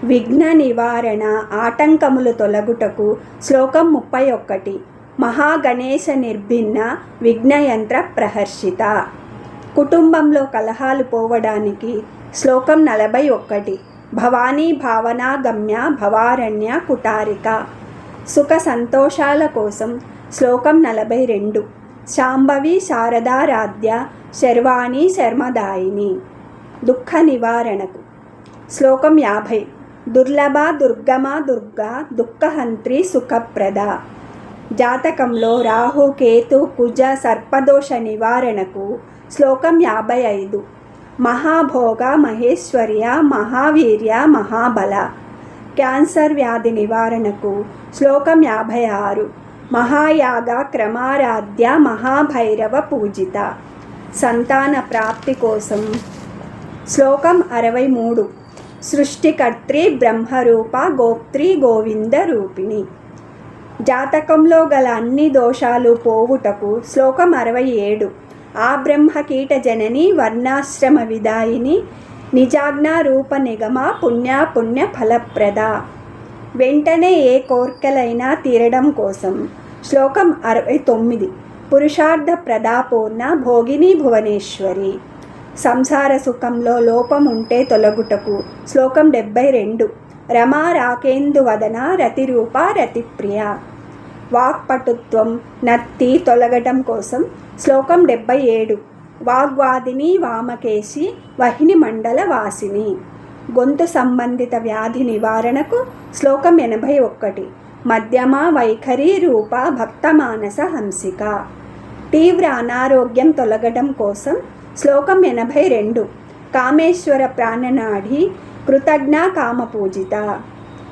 విఘ్న నివారణ ఆటంకములు తొలగుటకు. శ్లోకం 31. మహాగణేశ నిర్భిన్న విఘ్నయంత్ర ప్రహర్షిత. కుటుంబంలో కలహాలు పోవడానికి. శ్లోకం 41. భవానీ భావనాగమ్య భవారణ్య కుటారిక. సుఖ సంతోషాల కోసం. శ్లోకం 42. శాంభవి శారదారాధ్య శర్వాణి శర్మదాయిని. దుఃఖ నివారణకు. శ్లోకం 50. దుర్లభ దుర్గమ దుర్గా దుఃఖహంత్రి సుఖప్రద. జాతకంలో రాహు కేతు కుజ సర్పదోష నివారణకు. శ్లోకం 55. మహాభోగ మహేశ్వర్య మహావీర్య మహాబల. క్యాన్సర్ వ్యాధి నివారణకు. శ్లోకం 56. మహాయాగ క్రమారాధ్య మహాభైరవ పూజిత. సంతాన ప్రాప్తి కోసం. శ్లోకం 63. సృష్టికర్త్రి బ్రహ్మరూప గోప్త్రి గోవింద రూపిణి. జాతకంలో గల అన్ని దోషాలు పోవుటకు. శ్లోకం 67. ఆ బ్రహ్మకీట జనని వర్ణాశ్రమ విదాయిని నిజాజ్ఞా రూప నిగమ పుణ్య ఫలప్రద. వెంటనే ఏ కోర్కెలైనా తీరడం కోసం. శ్లోకం 69. పురుషార్థ ప్రదాపూర్ణ భోగిని భువనేశ్వరి. సంసార సుఖంలో లోపం ఉంటే తొలగుటకు. శ్లోకం 72. రమా రాకేందు వదన రతిరూప రతిప్రియ. వాక్పటుత్వం నత్తి తొలగటం కోసం. శ్లోకం 77. వాగ్వాదిని వామకేశి వహిని మండల వాసిని. గొంతు సంబంధిత వ్యాధి నివారణకు. శ్లోకం 81. మధ్యమ వైఖరి రూప భక్తమానస హంసిక. తీవ్ర అనారోగ్యం తొలగడం కోసం. శ్లోకం 82. కామేశ్వర ప్రాణనాడి కృతజ్ఞ కామపూజిత.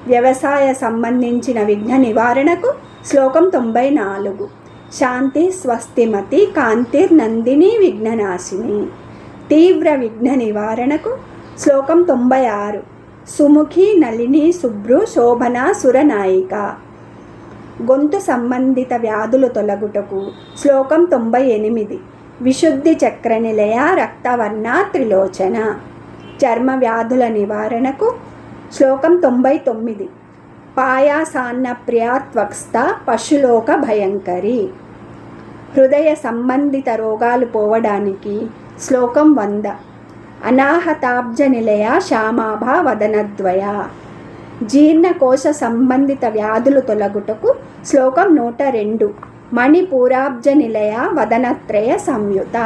వ్యవసాయ సంబంధించిన విఘ్న నివారణకు. శ్లోకం 94. శాంతి స్వస్తిమతి కాంతిర్నందిని విఘ్ననాశిని. తీవ్ర విఘ్న నివారణకు. శ్లోకం 96. సుముఖి నళిని శుభ్రు శోభన సురనాయిక. గొంతు సంబంధిత వ్యాధులు తొలగుటకు. శ్లోకం 98. విశుద్ధి చక్ర నిలయ రక్తవర్ణ త్రిలోచన. చర్మ వ్యాధుల నివారణకు. శ్లోకం 99. పాయాసాన్న ప్రియాత్వక్స్థ పశులోక భయంకరి. హృదయ సంబంధిత రోగాలు పోవడానికి. శ్లోకం 100. అనాహతాబ్జ నిలయ శ్యామాభ వదనద్వయ. జీర్ణకోశ సంబంధిత వ్యాధులు తొలగుటకు. శ్లోకం 102. మణిపూరాబ్జ నిలయ వదనత్రయ సంయుత.